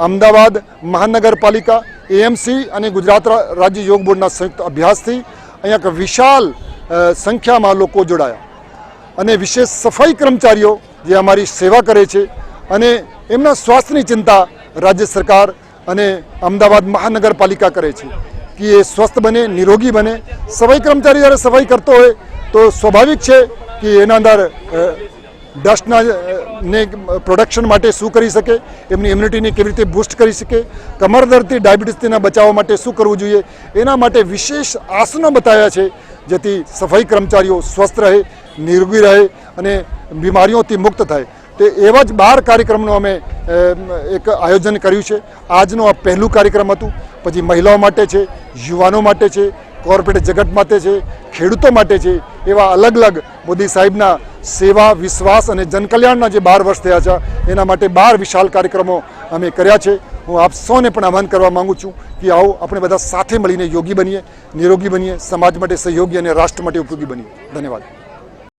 અમદાવાદ મહાનગરપાલિકા, એએમસી અને ગુજરાત રાજ્ય યોગ બોર્ડના સંયુક્ત અભ્યાસથી અહીંયા એક વિશાળ સંખ્યામાં લોકો જોડાયા અને વિશેષ સફાઈ કર્મચારીઓ જે અમારી સેવા કરે છે અને એમના સ્વાસ્થ્યની ચિંતા રાજ્ય સરકાર અને અમદાવાદ મહાનગરપાલિકા કરે છે કે એ સ્વસ્થ બને, નિરોગી બને। સફાઈ કર્મચારી જ્યારે સફાઈ કરતો હોય તો સ્વાભાવિક છે કે એના અંદર ડસ્ટના ને પ્રોડક્શન માટે શું કરી શકે, એમની ઇમ્યુનિટીને કેવી રીતે બૂસ્ટ કરી શકે, કમર દર્દથી ડાયાબિટીસના બચાવવા માટે શું કરવું જોઈએ, એના માટે વિશેષ આસનો બતાવ્યા છે જેથી સફાઈ કર્મચારીઓ સ્વસ્થ રહે, નિરોગી રહે અને બીમારીઓથી મુક્ત થાય। તો એવા જ 12 કાર્યક્રમનું અમે એક આયોજન કર્યું છે। આજનો આ પહેલું કાર્યક્રમ હતું, પછી મહિલાઓ માટે છે, યુવાનો માટે છે, કોર્પોરેટ જગત માટે છે, ખેડૂતો માટે છે। એવા અલગ અલગ મોદી સાહેબના સેવા, વિશ્વાસ અને જનકલ્યાણના જે 12 વર્ષ થયા છે એના માટે 12 વિશાળ કાર્યક્રમો અમે કર્યા છે। હું આપ સૌને પણ આહ્વાન કરવા માગું છું કે આવો આપણે બધા સાથે મળીને યોગી બનીએ, નિરોગી બનીએ, સમાજ માટે સહયોગી અને રાષ્ટ્ર માટે ઉપયોગી બનીએ। ધન્યવાદ।